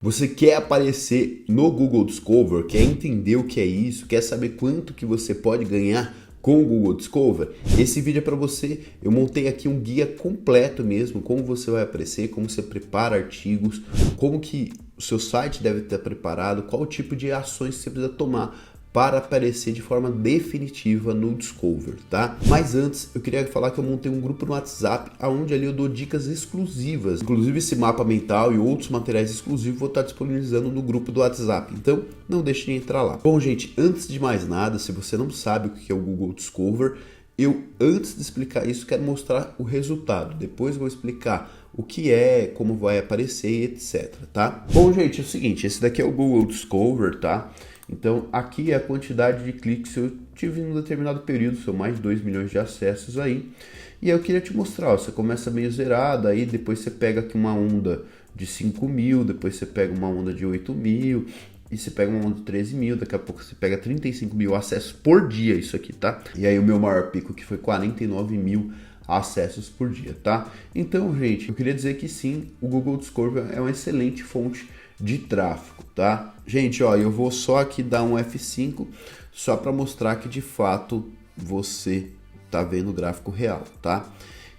Você quer aparecer no Google Discover, quer entender o que é isso, quer saber quanto que você pode ganhar com o Google Discover? Esse vídeo é para você. Eu montei aqui um guia completo mesmo, como você vai aparecer, como você prepara artigos, como que o seu site deve estar preparado, qual o tipo de ações você precisa tomar para aparecer de forma definitiva no Discover, tá? Mas antes, eu queria falar que eu montei um grupo no WhatsApp, onde ali eu dou dicas exclusivas. Inclusive esse mapa mental e outros materiais exclusivos vou estar disponibilizando no grupo do WhatsApp. Então, não deixe de entrar lá. Bom, gente, antes de mais nada, se você não sabe o que é o Google Discover, antes de explicar isso, quero mostrar o resultado. Depois vou explicar o que é, como vai aparecer, etc, tá? Bom, gente, é o seguinte, esse daqui é o Google Discover, tá? Então, aqui é a quantidade de cliques que eu tive em um determinado período, são mais de 2 milhões de acessos aí. E aí eu queria te mostrar, ó, você começa meio zerado, aí depois você pega aqui uma onda de 5 mil, depois você pega uma onda de 8 mil, e você pega uma onda de 13 mil, daqui a pouco você pega 35 mil acessos por dia, isso aqui, tá? E aí o meu maior pico que foi 49 mil acessos por dia, tá? Então, gente, eu queria dizer que sim, o Google Discover é uma excelente fonte de tráfego, tá? Gente, ó, eu vou só aqui dar um F5 só para mostrar que de fato você tá vendo o gráfico real, tá?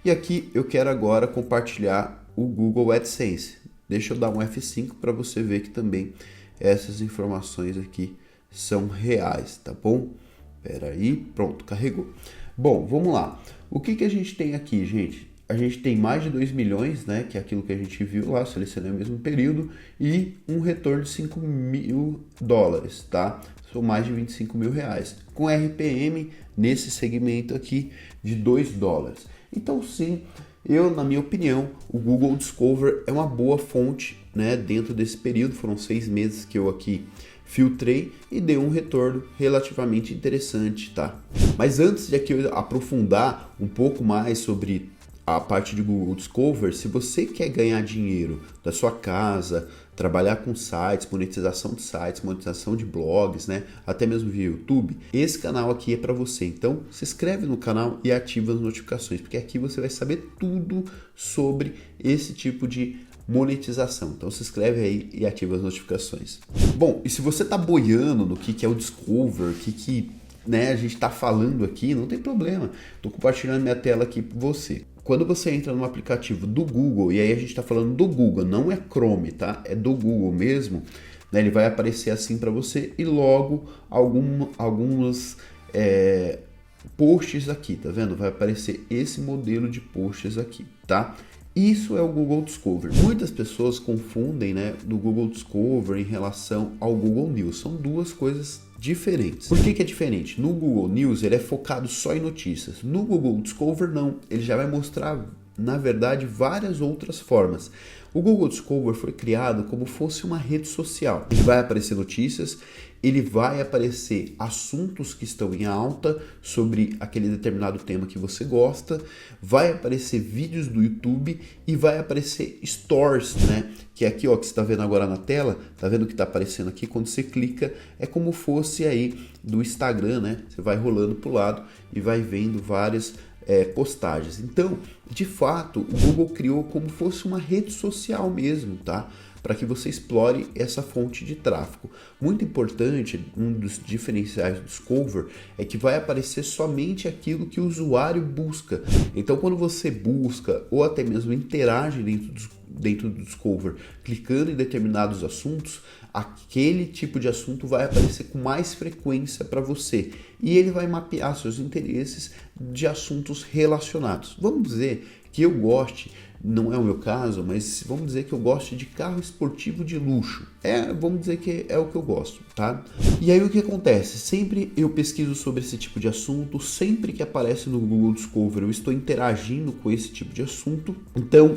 E aqui eu quero agora compartilhar o Google AdSense. Deixa eu dar um F5 para você ver que também essas informações aqui são reais, tá bom? Espera aí, pronto, carregou. Bom, vamos lá. O que a gente tem aqui, gente? A gente tem mais de 2 milhões, né, que é aquilo que a gente viu lá, selecionei o mesmo período, e um retorno de 5 mil dólares, tá? São mais de 25 mil reais, com RPM nesse segmento aqui de 2 dólares. Então, sim, na minha opinião, o Google Discover é uma boa fonte, né, dentro desse período. Foram 6 meses que eu aqui filtrei e deu um retorno relativamente interessante, tá? Mas antes de aqui eu aprofundar um pouco mais sobre a parte de Google Discover, se você quer ganhar dinheiro da sua casa, trabalhar com sites, monetização de sites, monetização de blogs, né, até mesmo via YouTube, esse canal aqui é para você. Então, se inscreve no canal e ativa as notificações, porque aqui você vai saber tudo sobre esse tipo de monetização. Então se inscreve aí e ativa as notificações. Bom, e se você tá boiando no que é o Discover, né, a gente tá falando aqui, não tem problema. Tô compartilhando minha tela aqui para você. Quando você entra no aplicativo do Google, e aí a gente está falando do Google, não é Chrome, tá? É do Google mesmo, né? Ele vai aparecer assim para você e logo alguns posts aqui, tá vendo? Vai aparecer esse modelo de posts aqui, tá? Isso é o Google Discover. Muitas pessoas confundem, né, do Google Discover em relação ao Google News. São duas coisas diferentes. Por que é diferente? No Google News ele é focado só em notícias. No Google Discover não. Ele já vai mostrar, na verdade, várias outras formas. O Google Discover foi criado como fosse uma rede social. Ele vai aparecer notícias, ele vai aparecer assuntos que estão em alta sobre aquele determinado tema que você gosta, vai aparecer vídeos do YouTube e vai aparecer stories, né? Que é aqui, ó, que você está vendo agora na tela, tá vendo o que está aparecendo aqui? Quando você clica, é como fosse aí do Instagram, né? Você vai rolando para o lado e vai vendo várias postagens. Então, de fato, o Google criou como fosse uma rede social mesmo, tá? Para que você explore essa fonte de tráfego. Muito importante, um dos diferenciais do Discover é que vai aparecer somente aquilo que o usuário busca. Então, quando você busca ou até mesmo interage dentro do Discover, clicando em determinados assuntos, aquele tipo de assunto vai aparecer com mais frequência para você e ele vai mapear seus interesses de assuntos relacionados. Vamos dizer que eu goste, não é o meu caso, mas vamos dizer que eu gosto de carro esportivo de luxo. Vamos dizer que é o que eu gosto, tá? E aí o que acontece? Sempre eu pesquiso sobre esse tipo de assunto, sempre que aparece no Google Discover eu estou interagindo com esse tipo de assunto, então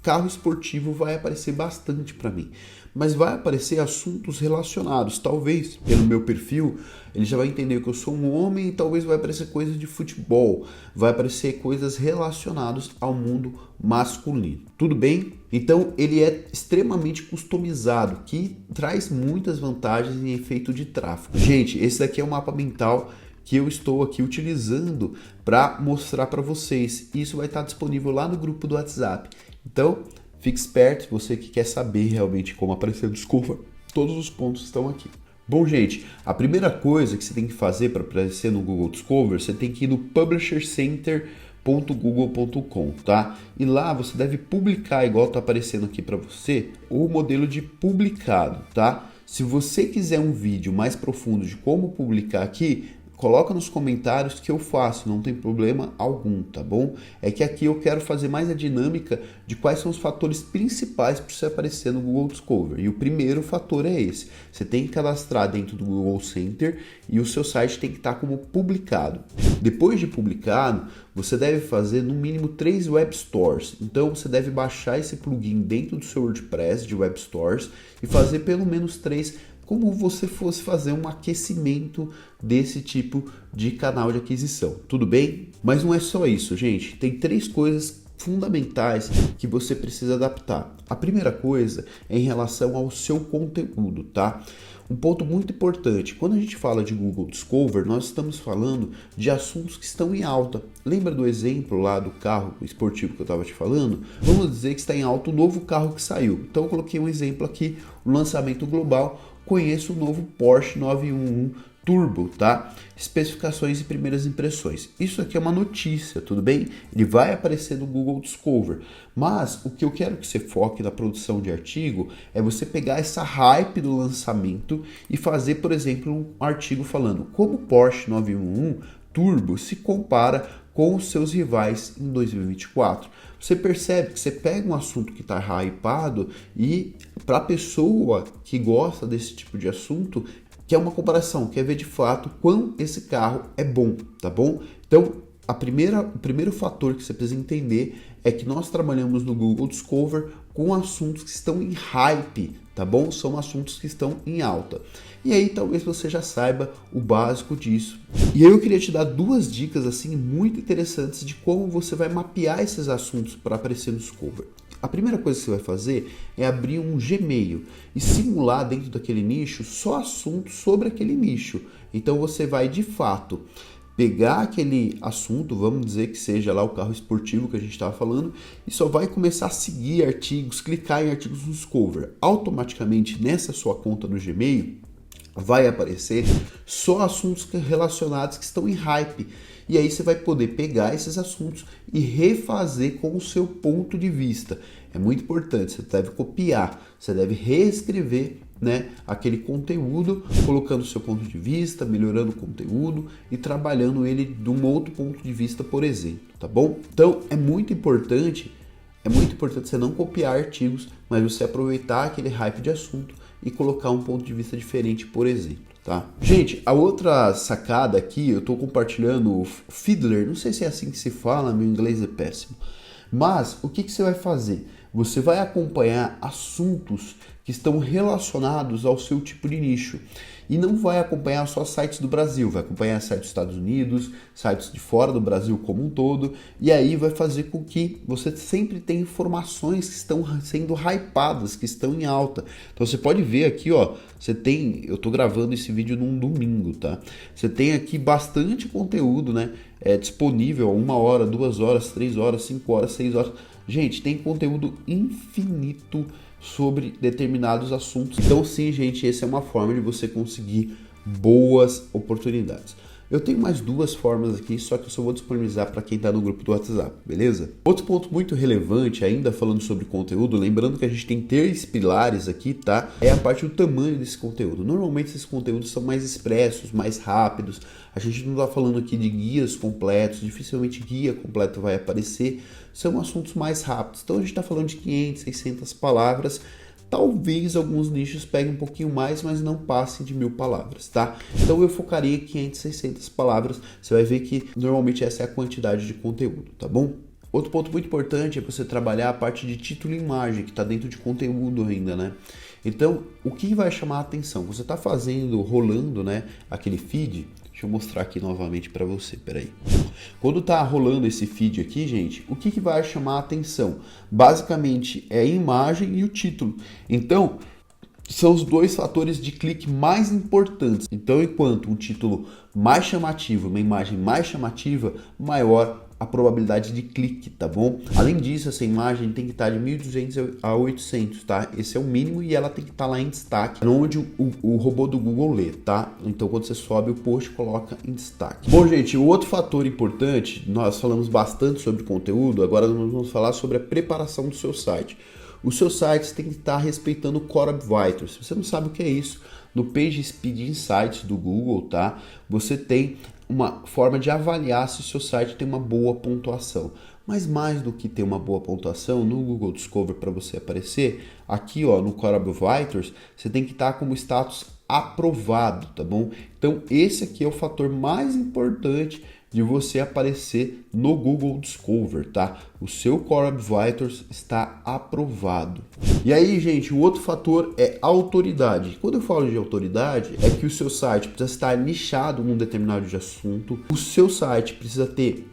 carro esportivo vai aparecer bastante para mim, mas vai aparecer assuntos relacionados. Talvez pelo meu perfil ele já vai entender que eu sou um homem e talvez vai aparecer coisas de futebol, vai aparecer coisas relacionadas ao mundo masculino. Tudo bem? Então ele é extremamente customizado, que traz muitas vantagens em efeito de tráfego. Gente, esse daqui é o mapa mental que eu estou aqui utilizando para mostrar para vocês. Isso vai estar disponível lá no grupo do WhatsApp. Então, Fique esperto, você que quer saber realmente como aparecer no Discover, todos os pontos estão aqui. Bom, gente, a primeira coisa que você tem que fazer para aparecer no Google Discover, você tem que ir no publishercenter.google.com, tá? E lá você deve publicar, igual está aparecendo aqui para você, o modelo de publicado, tá? Se você quiser um vídeo mais profundo de como publicar aqui, coloca nos comentários que eu faço, não tem problema algum, tá bom? É que aqui eu quero fazer mais a dinâmica de quais são os fatores principais para você aparecer no Google Discover. E o primeiro fator é esse. Você tem que cadastrar dentro do Google Center e o seu site tem que estar como publicado. Depois de publicado, você deve fazer no mínimo 3 web stores. Então você deve baixar esse plugin dentro do seu WordPress de web stores e fazer pelo menos 3, como você fosse fazer um aquecimento desse tipo de canal de aquisição, tudo bem? Mas não é só isso, gente. Tem 3 coisas fundamentais que você precisa adaptar. A primeira coisa é em relação ao seu conteúdo, tá? Um ponto muito importante, quando a gente fala de Google Discover, nós estamos falando de assuntos que estão em alta. Lembra do exemplo lá do carro esportivo que eu estava te falando? Vamos dizer que está em alta o novo carro que saiu. Então eu coloquei um exemplo aqui, o lançamento global. Conheço o novo Porsche 911 Turbo, tá? Especificações e primeiras impressões. Isso aqui é uma notícia, tudo bem? Ele vai aparecer no Google Discover. Mas o que eu quero que você foque na produção de artigo é você pegar essa hype do lançamento e fazer, por exemplo, um artigo falando como o Porsche 911 Turbo se compara com os seus rivais em 2024. Você percebe que você pega um assunto que está hypado e para a pessoa que gosta desse tipo de assunto, quer uma comparação, quer ver de fato quão esse carro é bom, tá bom? Então, o primeiro fator que você precisa entender é que nós trabalhamos no Google Discover com assuntos que estão em hype, tá bom? São assuntos que estão em alta. E aí talvez você já saiba o básico disso. E aí eu queria te dar 2 dicas assim muito interessantes de como você vai mapear esses assuntos para aparecer no Discover. A primeira coisa que você vai fazer é abrir um Gmail e simular dentro daquele nicho só assuntos sobre aquele nicho. Então você vai de fato pegar aquele assunto, vamos dizer que seja lá o carro esportivo que a gente estava falando, e só vai começar a seguir artigos, clicar em artigos no Discover. Automaticamente nessa sua conta no Gmail vai aparecer só assuntos relacionados que estão em hype. E aí você vai poder pegar esses assuntos e refazer com o seu ponto de vista. É muito importante, você deve copiar, você deve reescrever, né, aquele conteúdo, colocando o seu ponto de vista, melhorando o conteúdo e trabalhando ele de um outro ponto de vista, por exemplo, tá bom? Então é muito importante você não copiar artigos, mas você aproveitar aquele hype de assunto e colocar um ponto de vista diferente, por exemplo, tá? Gente, a outra sacada aqui, eu estou compartilhando o Fiddler, não sei se é assim que se fala, meu inglês é péssimo, mas o que você vai fazer? Você vai acompanhar assuntos que estão relacionados ao seu tipo de nicho. E não vai acompanhar só sites do Brasil, vai acompanhar sites dos Estados Unidos, sites de fora do Brasil como um todo, e aí vai fazer com que você sempre tenha informações que estão sendo hypadas, que estão em alta. Então você pode ver aqui, ó, eu tô gravando esse vídeo num domingo, tá? Você tem aqui bastante conteúdo, né? Disponível 1 hora, 2 horas, 3 horas, 5 horas, 6 horas. Gente, tem conteúdo infinito sobre determinados assuntos. Então sim, gente, essa é uma forma de você conseguir boas oportunidades. Eu tenho mais 2 formas aqui, só que eu só vou disponibilizar para quem está no grupo do WhatsApp, beleza? Outro ponto muito relevante, ainda falando sobre conteúdo, lembrando que a gente tem 3 pilares aqui, tá? É a parte do tamanho desse conteúdo. Normalmente esses conteúdos são mais expressos, mais rápidos. A gente não está falando aqui de guias completos, dificilmente guia completo vai aparecer. São assuntos mais rápidos. Então a gente está falando de 500, 600 palavras. Talvez alguns nichos peguem um pouquinho mais, mas não passem de 1000 palavras, tá? Então eu focaria em 500, 600 palavras. Você vai ver que normalmente essa é a quantidade de conteúdo, tá bom? Outro ponto muito importante é você trabalhar a parte de título e imagem, que está dentro de conteúdo ainda, né? Então, o que vai chamar a atenção? Você está rolando, né, aquele feed. Deixa eu mostrar aqui novamente para você, peraí. Quando tá rolando esse feed aqui, gente, o que vai chamar a atenção? Basicamente é a imagem e o título. Então, são os 2 fatores de clique mais importantes. Então, enquanto um título mais chamativo, uma imagem mais chamativa, maior a probabilidade de clique, tá bom? Além disso, essa imagem tem que estar de 1.200 a 800, tá? Esse é o mínimo e ela tem que estar lá em destaque, onde o robô do Google lê, tá? Então, quando você sobe o post, coloca em destaque. Bom, gente, o outro fator importante, nós falamos bastante sobre conteúdo, agora nós vamos falar sobre a preparação do seu site. O seu site tem que estar respeitando o Core Web Vitals. Se você não sabe o que é isso, no PageSpeed Insights do Google, tá? Você tem uma forma de avaliar se o seu site tem uma boa pontuação. Mas mais do que ter uma boa pontuação no Google Discover para você aparecer, aqui ó, no Core Web Vitals, você tem que estar como status aprovado, tá bom? Então esse aqui é o fator mais importante de você aparecer no Google Discover, tá? O seu Core Web Vitals está aprovado. E aí, gente, o outro fator é autoridade. Quando eu falo de autoridade, é que o seu site precisa estar nichado num determinado assunto, o seu site precisa ter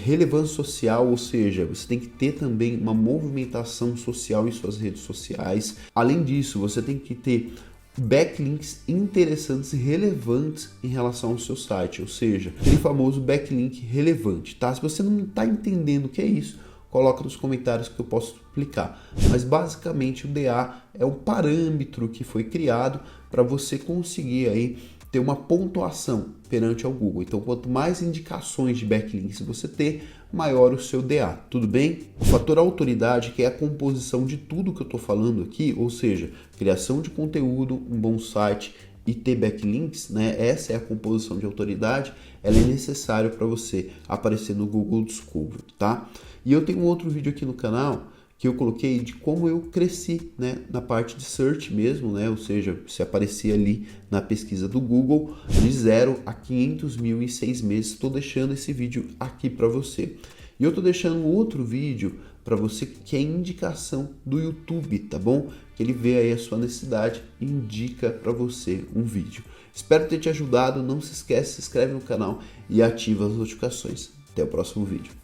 relevância social, ou seja, você tem que ter também uma movimentação social em suas redes sociais. Além disso, você tem que ter backlinks interessantes e relevantes em relação ao seu site, ou seja, aquele famoso backlink relevante, tá? Se você não está entendendo o que é isso, coloca nos comentários que eu posso explicar. Mas basicamente o DA é um parâmetro que foi criado para você conseguir aí ter uma pontuação perante ao Google. Então, quanto mais indicações de backlinks você ter, maior o seu DA, tudo bem? O fator autoridade, que é a composição de tudo que eu estou falando aqui, ou seja, criação de conteúdo, um bom site e ter backlinks, né? Essa é a composição de autoridade, ela é necessária para você aparecer no Google Discover, tá? E eu tenho um outro vídeo aqui no canal que eu coloquei de como eu cresci, né, na parte de search mesmo, né, ou seja, se aparecer ali na pesquisa do Google de 0 a 500 mil em 6 meses. Estou deixando esse vídeo aqui para você. E eu estou deixando outro vídeo para você que é indicação do YouTube, tá bom? Que ele vê aí a sua necessidade e indica para você um vídeo. Espero ter te ajudado. Não se esquece, se inscreve no canal e ativa as notificações. Até o próximo vídeo.